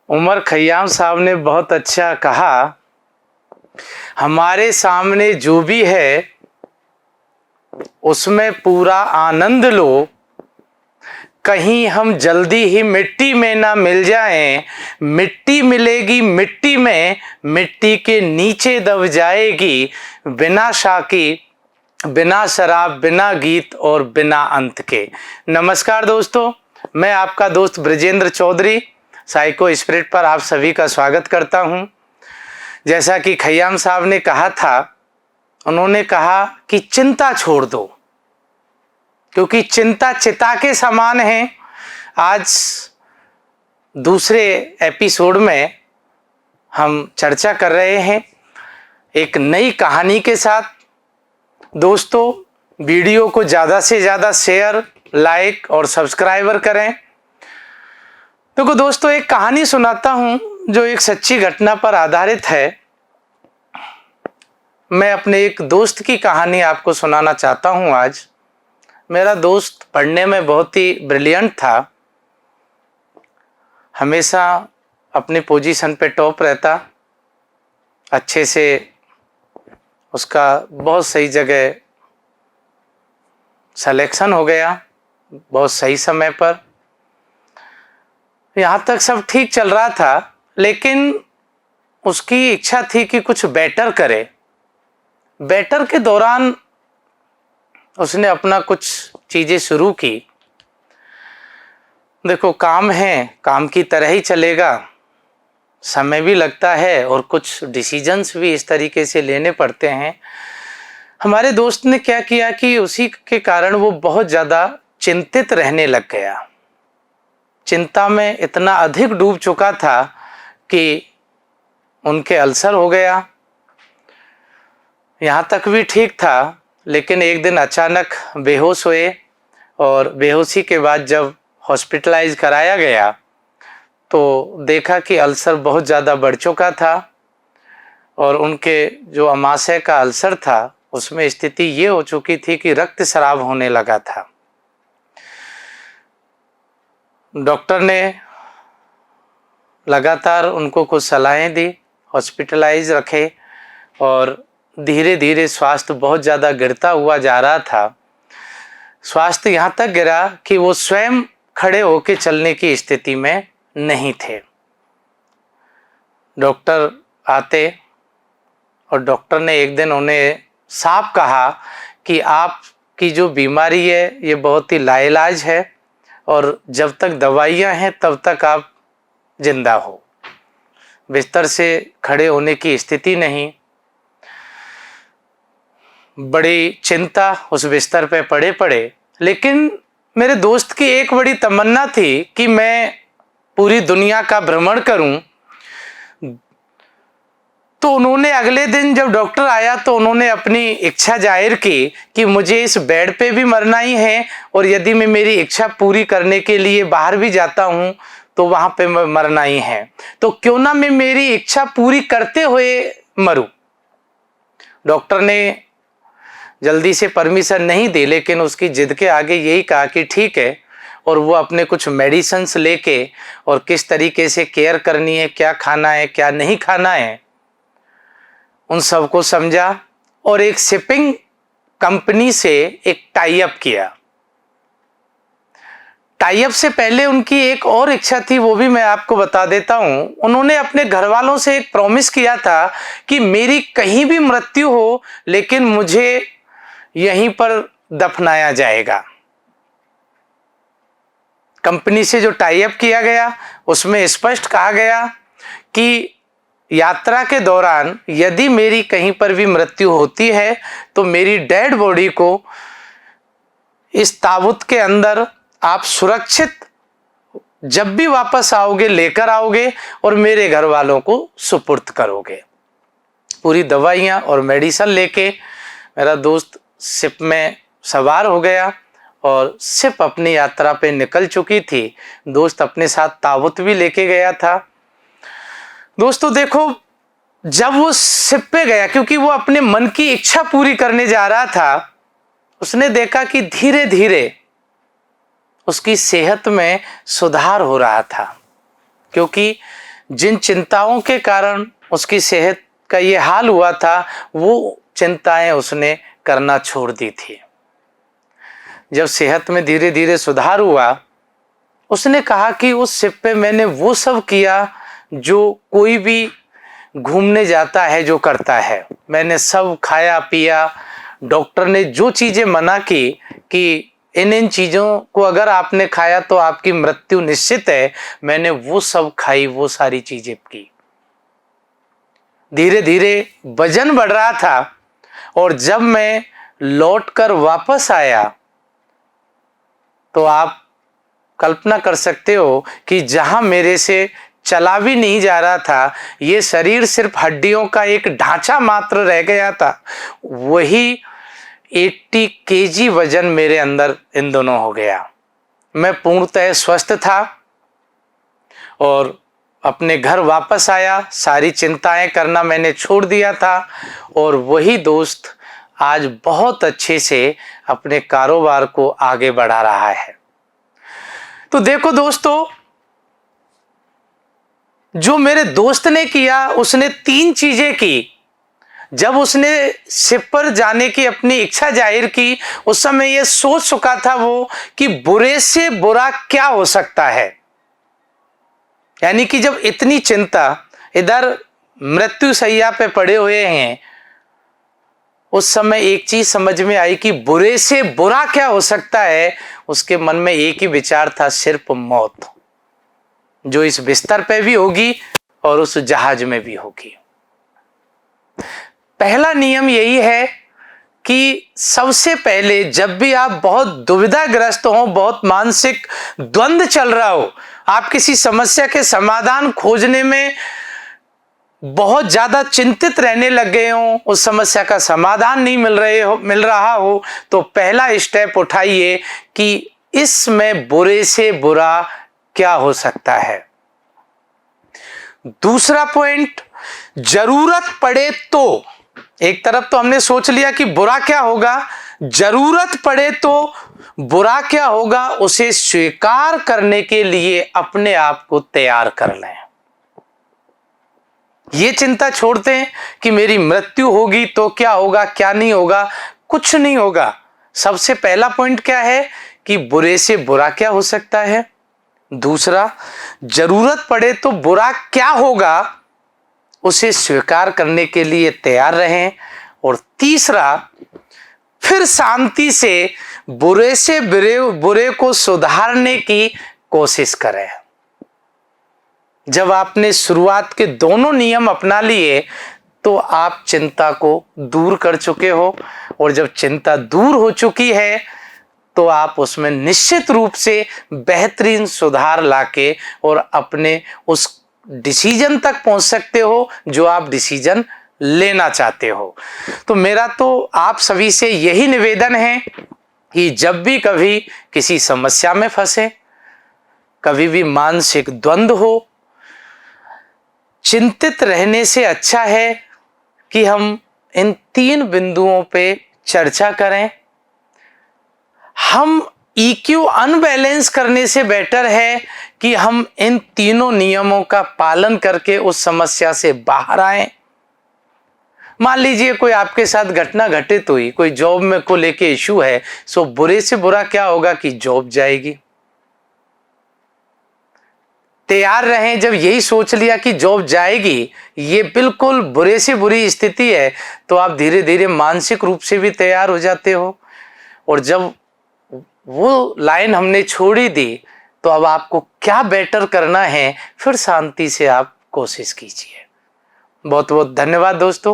उमर खयाम साहब ने बहुत अच्छा कहा, हमारे सामने जो भी है उसमें पूरा आनंद लो, कहीं हम जल्दी ही मिट्टी में ना मिल जाएं। मिट्टी मिलेगी मिट्टी में, मिट्टी के नीचे दब जाएगी, बिना शाकी, बिना शराब, बिना गीत और बिना अंत के। नमस्कार दोस्तों, मैं आपका दोस्त ब्रजेंद्र चौधरी साइको स्पिरिट पर आप सभी का स्वागत करता हूं। जैसा कि खयाम साहब ने कहा था, उन्होंने कहा कि चिंता छोड़ दो, क्योंकि चिंता चिता के समान है। आज दूसरे एपिसोड में हम चर्चा कर रहे हैं एक नई कहानी के साथ। दोस्तों, वीडियो को ज़्यादा से ज़्यादा शेयर, लाइक और सब्सक्राइबर करें। देखो दोस्तों, एक कहानी सुनाता हूं जो एक सच्ची घटना पर आधारित है। मैं अपने एक दोस्त की कहानी आपको सुनाना चाहता हूं आज। मेरा दोस्त पढ़ने में बहुत ही ब्रिलियंट था, हमेशा अपनी पोजीशन पे टॉप रहता, अच्छे से उसका बहुत सही जगह सिलेक्शन हो गया, बहुत सही समय पर। यहाँ तक सब ठीक चल रहा था, लेकिन उसकी इच्छा थी कि कुछ बेटर करे। बेटर के दौरान उसने अपना कुछ चीज़ें शुरू की। देखो, काम है, काम की तरह ही चलेगा, समय भी लगता है और कुछ डिसीजंस भी इस तरीके से लेने पड़ते हैं। हमारे दोस्त ने क्या किया कि उसी के कारण वो बहुत ज़्यादा चिंतित रहने लग गया। चिंता में इतना अधिक डूब चुका था कि उनके अल्सर हो गया। यहाँ तक भी ठीक था, लेकिन एक दिन अचानक बेहोश हुए और बेहोशी के बाद जब हॉस्पिटलाइज कराया गया तो देखा कि अल्सर बहुत ज़्यादा बढ़ चुका था और उनके जो अमाशय का अल्सर था उसमें स्थिति ये हो चुकी थी कि रक्तस्राव होने लगा था। डॉक्टर ने लगातार उनको कुछ सलाहें दी, हॉस्पिटलाइज रखे और धीरे धीरे स्वास्थ्य बहुत ज़्यादा गिरता हुआ जा रहा था। स्वास्थ्य यहाँ तक गिरा कि वो स्वयं खड़े होकर चलने की स्थिति में नहीं थे। डॉक्टर आते और डॉक्टर ने एक दिन उन्हें साफ कहा कि आपकी जो बीमारी है ये बहुत ही लाइलाज है और जब तक दवाइयाँ हैं तब तक आप जिंदा हो, बिस्तर से खड़े होने की स्थिति नहीं। बड़ी चिंता उस बिस्तर पे पड़े पड़े, लेकिन मेरे दोस्त की एक बड़ी तमन्ना थी कि मैं पूरी दुनिया का भ्रमण करूं। तो उन्होंने अगले दिन जब डॉक्टर आया तो उन्होंने अपनी इच्छा जाहिर की कि मुझे इस बेड पे भी मरना ही है और यदि मैं मेरी इच्छा पूरी करने के लिए बाहर भी जाता हूं तो वहां पे मरना ही है, तो क्यों ना मैं मेरी इच्छा पूरी करते हुए मरूं। डॉक्टर ने जल्दी से परमिशन नहीं दी, लेकिन उसकी जिद के आगे यही कहा कि ठीक है, और वो अपने कुछ मेडिसिन्स लेके और किस तरीके से केयर करनी है, क्या खाना है क्या नहीं खाना है, उन सबको समझा और एक शिपिंग कंपनी से एक टाई अप किया। टाई अप से पहले उनकी एक और इच्छा थी, वो भी मैं आपको बता देता हूं। उन्होंने अपने घर वालों से एक प्रॉमिस किया था कि मेरी कहीं भी मृत्यु हो लेकिन मुझे यहीं पर दफनाया जाएगा। कंपनी से जो टाई अप किया गया उसमें स्पष्ट कहा गया कि यात्रा के दौरान यदि मेरी कहीं पर भी मृत्यु होती है तो मेरी डेड बॉडी को इस ताबूत के अंदर आप सुरक्षित जब भी वापस आओगे लेकर आओगे और मेरे घर वालों को सुपुर्द करोगे। पूरी दवाइयाँ और मेडिसिन लेके मेरा दोस्त शिप में सवार हो गया और शिप अपनी यात्रा पे निकल चुकी थी। दोस्त अपने साथ ताबूत भी लेके गया था। दोस्तों देखो, जब वो शिप पे गया, क्योंकि वो अपने मन की इच्छा पूरी करने जा रहा था, उसने देखा कि धीरे धीरे उसकी सेहत में सुधार हो रहा था, क्योंकि जिन चिंताओं के कारण उसकी सेहत का ये हाल हुआ था, वो चिंताएं उसने करना छोड़ दी थी। जब सेहत में धीरे धीरे सुधार हुआ, उसने कहा कि उस शिप पे मैंने वो सब किया जो कोई भी घूमने जाता है जो करता है। मैंने सब खाया पिया। डॉक्टर ने जो चीजें मना की कि इन चीजों को अगर आपने खाया तो आपकी मृत्यु निश्चित है, मैंने वो सब खाई, वो सारी चीजें की। धीरे धीरे वजन बढ़ रहा था और जब मैं लौटकर वापस आया तो आप कल्पना कर सकते हो कि जहां मेरे से चला भी नहीं जा रहा था, ये शरीर सिर्फ हड्डियों का एक ढांचा मात्र रह गया था, वही 80 केजी वजन मेरे अंदर इन दोनों हो गया। मैं पूर्णतः स्वस्थ था और अपने घर वापस आया। सारी चिंताएं करना मैंने छोड़ दिया था और वही दोस्त आज बहुत अच्छे से अपने कारोबार को आगे बढ़ा रहा है। तो देखो दोस्तों, जो मेरे दोस्त ने किया, उसने 3 चीजें की। जब उसने शिप पर जाने की अपनी इच्छा जाहिर की, उस समय यह सोच चुका था वो कि बुरे से बुरा क्या हो सकता है। यानी कि जब इतनी चिंता, इधर मृत्यु शैया पे पड़े हुए हैं, उस समय एक चीज समझ में आई कि बुरे से बुरा क्या हो सकता है। उसके मन में एक ही विचार था, सिर्फ मौत, जो इस बिस्तर पे भी होगी और उस जहाज में भी होगी। पहला नियम यही है कि सबसे पहले जब भी आप बहुत दुविधाग्रस्त हो, बहुत मानसिक द्वंद्व चल रहा हो, आप किसी समस्या के समाधान खोजने में बहुत ज्यादा चिंतित रहने लग गए हो, उस समस्या का समाधान नहीं मिल रहा हो, तो पहला स्टेप उठाइए कि इसमें बुरे से बुरा क्या हो सकता है। दूसरा पॉइंट, जरूरत पड़े तो, एक तरफ तो हमने सोच लिया कि बुरा क्या होगा, जरूरत पड़े तो बुरा क्या होगा, उसे स्वीकार करने के लिए अपने आप को तैयार कर लें। ये चिंता छोड़ते हैं कि मेरी मृत्यु होगी तो क्या होगा, क्या नहीं होगा, कुछ नहीं होगा। सबसे पहला पॉइंट क्या है कि बुरे से बुरा क्या हो सकता है। दूसरा, जरूरत पड़े तो बुरा क्या होगा, उसे स्वीकार करने के लिए तैयार रहें। और तीसरा, फिर शांति से बुरे से बुरे को सुधारने की कोशिश करें। जब आपने शुरुआत के दोनों नियम अपना लिए तो आप चिंता को दूर कर चुके हो, और जब चिंता दूर हो चुकी है तो आप उसमें निश्चित रूप से बेहतरीन सुधार लाके और अपने उस डिसीजन तक पहुंच सकते हो जो आप डिसीजन लेना चाहते हो। तो मेरा तो आप सभी से यही निवेदन है कि जब भी कभी किसी समस्या में फंसे, कभी भी मानसिक द्वंद्व हो, चिंतित रहने से अच्छा है कि हम इन 3 बिंदुओं पे चर्चा करें। हम EQ अनबैलेंस करने से बेटर है कि हम इन तीनों नियमों का पालन करके उस समस्या से बाहर आएं। मान लीजिए कोई आपके साथ घटना घटित हुई, कोई जॉब में को लेके इशू है, सो बुरे से बुरा क्या होगा कि जॉब जाएगी। तैयार रहें, जब यही सोच लिया कि जॉब जाएगी, ये बिल्कुल बुरे से बुरी स्थिति है, तो आप धीरे धीरे मानसिक रूप से भी तैयार हो जाते हो। और जब वो लाइन हमने छोड़ी दी तो अब आपको क्या बेटर करना है, फिर शांति से आप कोशिश कीजिए। बहुत बहुत धन्यवाद दोस्तों।